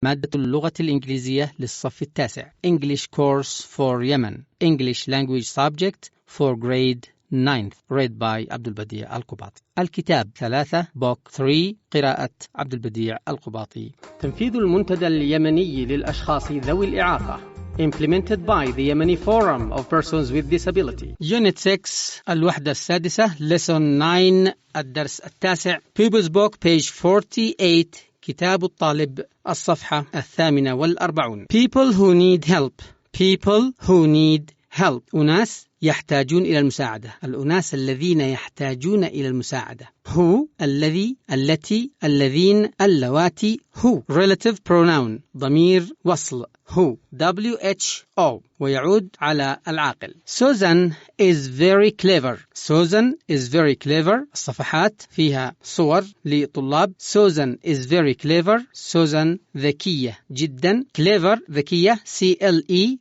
مادة اللغة الإنجليزية للصف التاسع English course for Yemen English language subject for grade 9th read by عبد البديع القباطي. الكتاب 3 book 3 قراءة عبد البديع القباطي. تنفيذ المنتدى اليمني للأشخاص ذوي الإعاقة implemented by the Yemeni Forum of Persons with Disability. Unit 6 الوحدة السادسة Lesson 9 الدرس التاسع People's Book page 48 كتاب الطالب الصفحة 48. People who need help. People who need help. أناس يحتاجون إلى المساعدة. الأناس الذين يحتاجون إلى المساعدة. Who الذي التي الذين اللواتي. Who relative pronoun ضمير وصل. Who WHO ويعود على العاقل. Susan is very clever. Susan is very clever. الصفحات فيها صور لطلاب. Susan is very clever. Susan ذكية جدا. Clever ذكية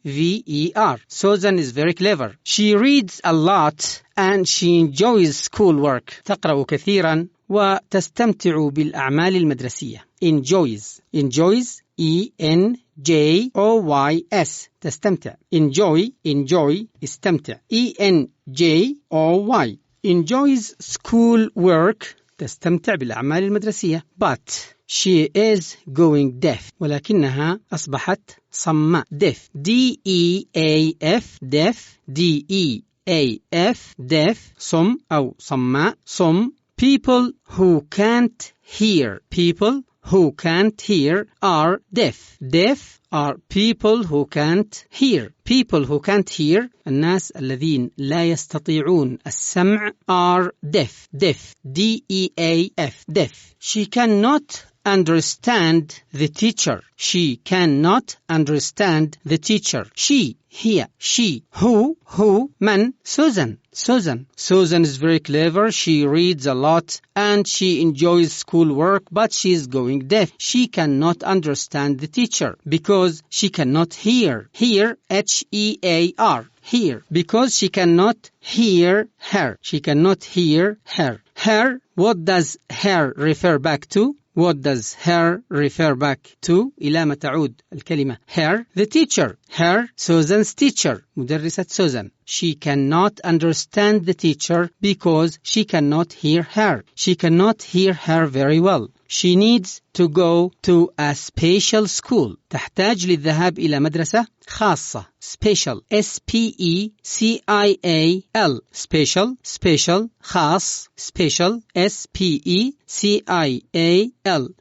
CLEVER. Susan is very clever. She reads a lot and she enjoys schoolwork. تقرأ كثيرا وتستمتع بالأعمال المدرسية. Enjoys ENJOYS تستمتع. enjoy استمتع. ENJOY enjoys school work تستمتع بالأعمال المدرسية. But she is going deaf ولكنها أصبحت صماء. deaf DEAF deaf صم أو صماء صم. People who can't hear are deaf. Deaf are people who can't hear. People who can't hear الناس الذين لا يستطيعون السمع are deaf. DEAF deaf. She cannot understand the teacher. She cannot understand the teacher. She هي she. Who من. Susan is very clever. She reads a lot and she enjoys schoolwork, but she is going deaf. She cannot understand the teacher because she cannot hear. Hear HEAR hear because she cannot hear her. She cannot hear her. Her, what does her refer back to? What does her refer back to? إلى ما تعود الكلمة her. The teacher. Her, Susan's teacher. مدرسة سوزان. She cannot understand the teacher because she cannot hear her. She cannot hear her very well. She needs to go to a special school. تحتاج للذهاب إلى مدرسة خاصة. Special SPECIAL special خاص. Special SPECIAL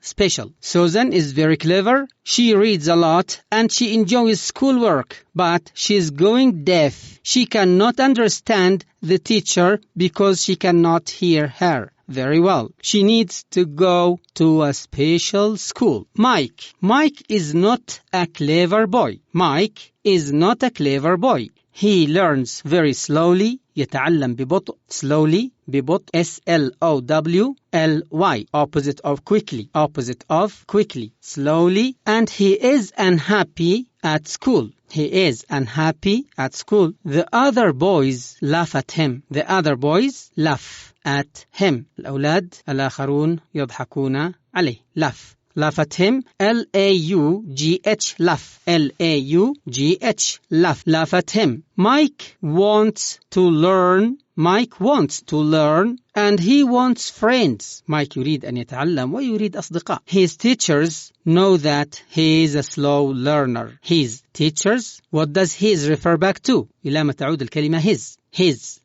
special. Susan is very clever. She reads a lot and she enjoys schoolwork, but she's going deaf. She cannot understand the teacher because she cannot hear her very well. She needs to go to a special school. Mike is not a clever boy. Mike is not a clever boy. He learns very slowly. يتعلم ببطء. Slowly ببطء. SLOWLY opposite of quickly. Slowly. And he is unhappy at school. The other boys laugh at him. الأولاد الآخرون يضحكون عليه. Laugh at him. LAUGH laugh. Laugh at him. Mike wants to learn and he wants friends. Mike يريد أن يتعلم ويريد أصدقاء. His teachers know that he is a slow learner. His teachers, what does his refer back to? إلى ما تعود الكلمة his.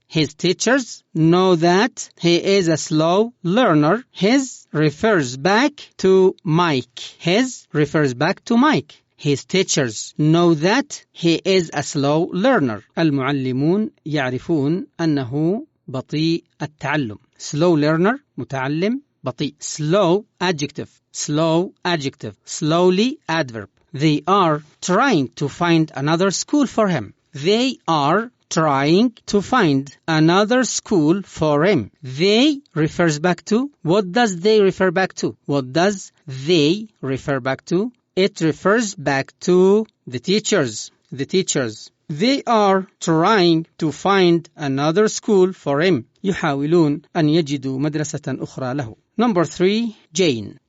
His teachers know that he is a slow learner. His refers back to Mike. His teachers know that he is a slow learner. المعلمون يعرفون أنه بطيء التعلم. Slow learner متعلم بطيء. Slow adjective. Slowly adverb. They are trying to find another school for him. They refers back to. What does they refer back to? It refers back to the teachers. They are trying to find another school for him. يحاولون أن يجدوا مدرسة أخرى له. Number 3, Jane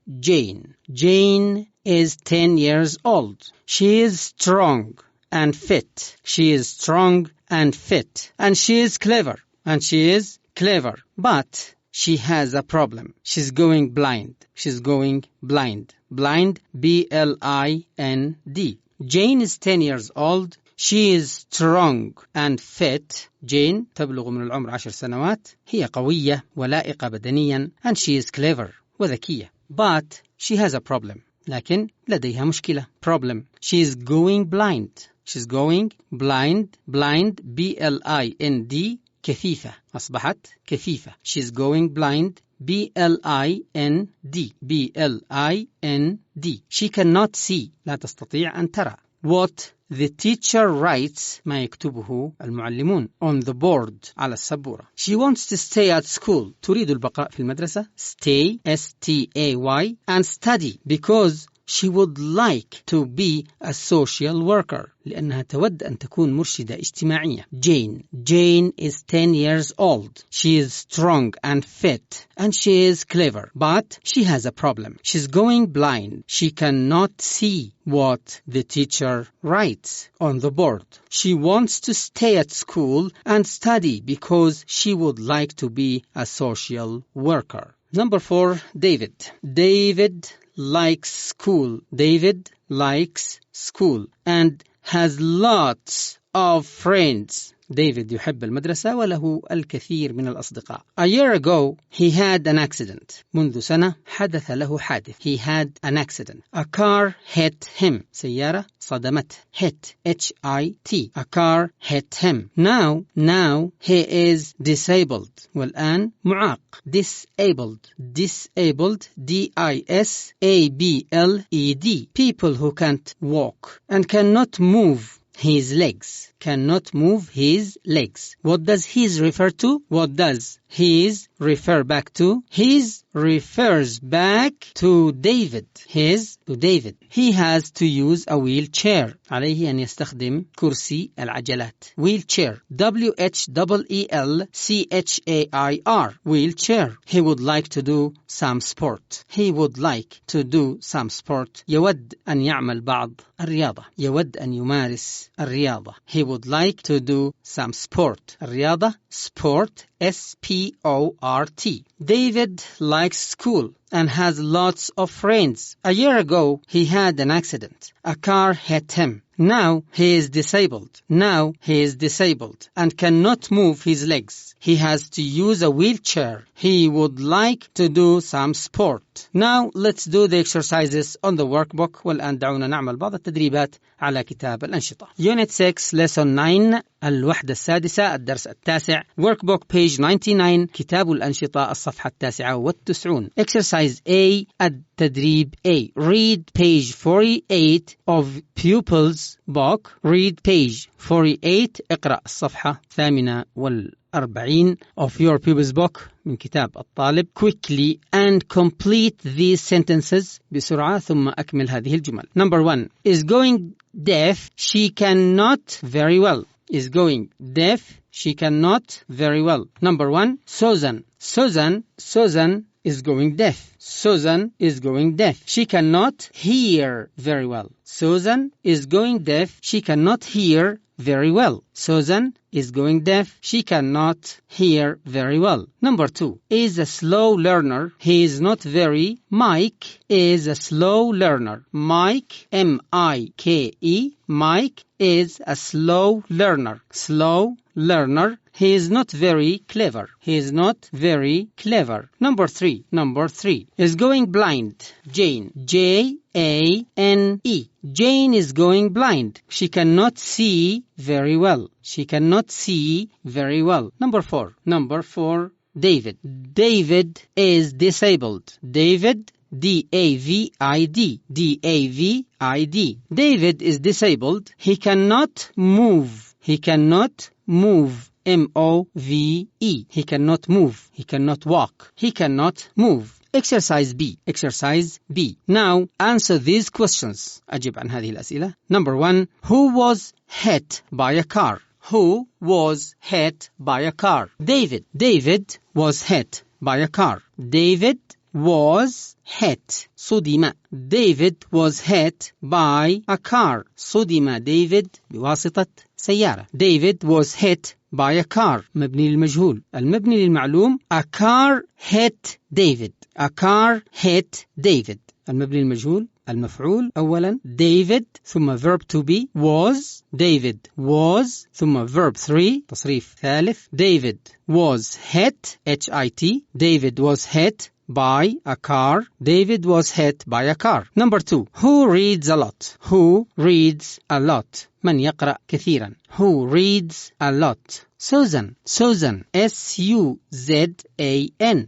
is 10 years old. She is strong and fit. She is strong and fit. And she is clever. And she is clever. But she has a problem. She's going blind. She's going blind. Blind, B-L-I-N-D. Jane is 10 years old. She is strong and fit. Jane تبلغ من العمر 10 سنوات. هي قوية ولائقة بدنيا. And she is clever وذكية. But she has a problem. لكن لديها مشكلة. Problem. She is going blind. She's going blind. Blind, B-L-I-N-D. كفيفة. أصبحت كفيفة. She's going blind. B-L-I-N-D. B-L-I-N-D. She cannot see. لا تستطيع أن ترى. What the teacher writes, ما يكتبه المعلمون, on the board, على السبورة. She wants to stay at school. تريد البقاء في المدرسة. Stay, S-T-A-Y, and study because she would like to be a social worker. لأنها تود أن تكون مرشدة اجتماعية. Jane is 10 years old. She is strong and fit. And she is clever. But she has a problem. She's going blind. She cannot see what the teacher writes on the board. She wants to stay at school and study because she would like to be a social worker. Number 4, David. David likes school. David likes school and has lots of friends. ديفيد يحب المدرسة وله الكثير من الأصدقاء. A year ago, he had an accident. منذ سنة حدث له حادث. He had an accident. A car hit him. سيارة صدمته. Hit. H-I-T. A car hit him. Now he is disabled. والآن معاق. Disabled. D-I-S-A-B-L-E-D. People who can't walk and cannot move his legs. Cannot move his legs. What does his refer to? What does his refer back to? His refers back to David. His to David. He has to use a wheelchair. عليه أن يستخدم كرسي العجلات. Wheelchair. W-H-E-L-C-H-A-I-R. Wheelchair. He would like to do some sport. He would like to do some sport. يود أن يعمل بعض الرياضة. يود أن يمارس الرياضة. He would like to do some sport. الرياضة sport S-P-O-R-T. David likes school and has lots of friends. A year ago, he had an accident. A car hit him. Now he is disabled. And cannot move his legs. He has to use a wheelchair. He would like to do some sport. Now let's do the exercises on the workbook. والآن دعونا نعمل بعض التدريبات على كتاب الأنشطة. Unit 6, Lesson 9, الوحدة السادسة، الدرس التاسع. Workbook page 99, كتاب الأنشطة، الصفحة 99. Exercise A, التدريب A. Read page 48 of pupils book. Read page 48. اقرأ الصفحة 48 of your pupils book من كتاب الطالب. Quickly and complete these sentences. بسرعة ثم أكمل هذه الجمل. Number 1. Is going deaf. She cannot very well. Is going deaf. She cannot very well. Number 1. Susan is going deaf. Susan is going deaf. She cannot hear very well. Susan is going deaf. She cannot hear very well. Susan is going deaf. She cannot hear very well. Number 2. Is a slow learner. He is not very. Mike is a slow learner. Mike, M-I-K-E. Mike is a slow learner. Slow learner. He is not very clever. Number 3. Is going blind. Jane. J-A-N-E. Jane is going blind. She cannot see very well. Number 4. David. David is disabled. David, D-A-V-I-D. David is disabled. He cannot move. M-O-V-E. He cannot move. He cannot walk. He cannot move. Exercise B. Now answer these questions. أجب عن هذه الأسئلة. Number 1. Who was hit by a car? David. David was hit by a car. David was hit. صدم. David was hit by a car. صدم ديفيد بواسطة سيارة. David was hit by a car. مبني للمجهول. المبني للمعلوم a car hit David. A car hit David. المبني المجهول المفعول أولا David ثم verb to be was. David was ثم verb 3 تصريف ثالث David was hit H-I-T. David was hit by a car. David was hit by a car. Number 2. Who reads a lot? Who reads a lot? من يقرأ كثيرا. Who reads a lot? Susan. Susan. S-U-Z-A-N.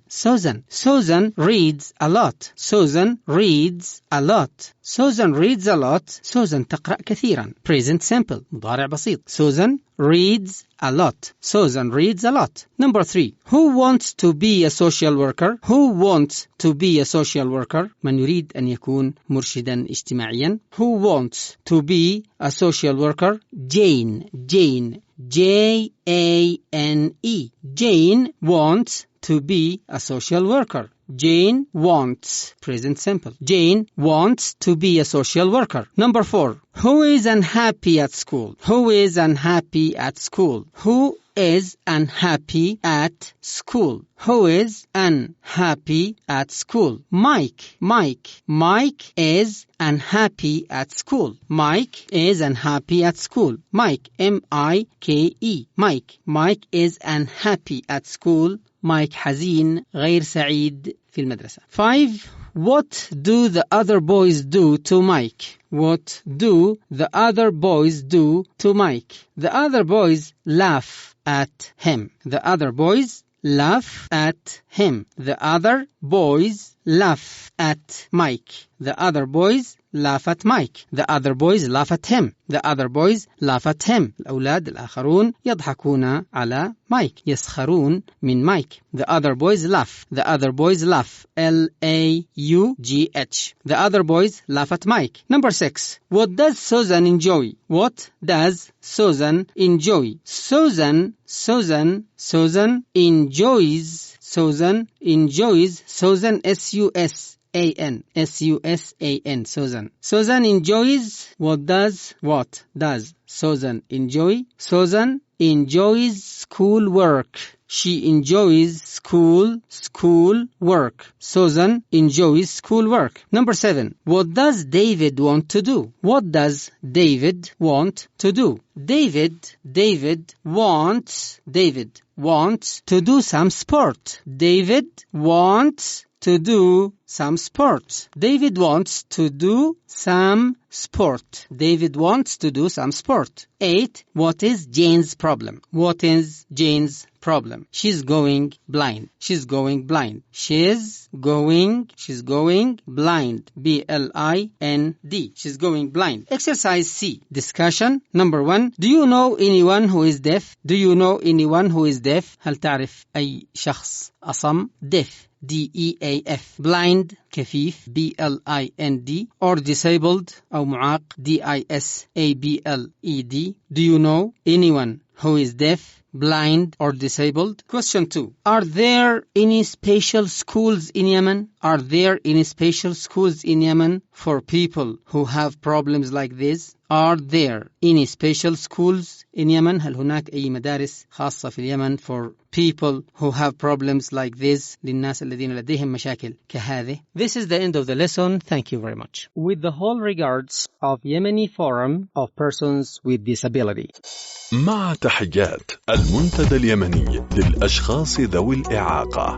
Susan. Susan reads a lot. Susan reads a lot. Susan reads a lot. Susan تقرأ كثيرا. Present simple. مضارع بسيط. Susan reads a lot. Susan reads a lot. Number 3. Who wants to be a social worker? Who wants to be a social worker? من يريد أن يكون مرشدا اجتماعيا. Who wants to be a social worker? Jane. Jane. J-A-N-E. Jane wants to be a social worker. Jane wants. Present simple. Jane wants to be a social worker. Number 4. Who is unhappy at school? Who is unhappy at school? Who is unhappy at school? Who is unhappy at school? Mike. Mike. Mike is unhappy at school. Mike is unhappy at school. Mike. M-I-K-E. Mike. Mike is unhappy at school. Mike حزين غير سعيد في المدرسة. 5. What do the other boys do to Mike? What do the other boys do to Mike? The other boys laugh at him. The other boys laugh at him. The other boys laugh at Mike. The other boys laugh at Mike. The other boys laugh at him. The other boys laugh at him. الأولاد الآخرون يضحكون على مايك. يسخرون من مايك. The other boys laugh. The other boys laugh. L-A-U-G-H. The other boys laugh at Mike. Number 6. What does Susan enjoy? What does Susan enjoy? Susan enjoys. Susan enjoys. Susan S-U-S-A-N. S-U-S-A-N. Susan. Susan enjoys. What does Susan enjoy? Susan enjoys school work. She enjoys school work. Susan enjoys school work. Number 7. What does David want to do? What does David want to do? David wants to do some sport. David wants to do some sport. David wants to do some sport. David wants to do some sport. 8. What is Jane's problem? What is Jane's problem? She's going blind. She's going blind. She's going blind. B-L-I-N-D. She's going blind. Exercise C. Discussion. Number 1. Do you know anyone who is deaf? Do you know anyone who is deaf? هل تعرف أي شخص أصم؟ Deaf. D-E-A-F. Blind. كفيف. B-L-I-N-D. Or disabled أو معاق. D-I-S-A-B-L-E-D. Do you know anyone who is deaf, blind or disabled? Question 2. Are there any special schools in Yemen? Are there any special schools in Yemen for people who have problems like this? Are there any special schools in Yemen? هل هناك أي مدارس خاصة في اليمن for people who have problems like this? للناس الذين لديهم مشاكل كهذه. This is the end of the lesson. Thank you very much. With the whole regards of Yemeni Forum of Persons with Disability. مع تحيات المنتدى اليمني للأشخاص ذوي الإعاقة.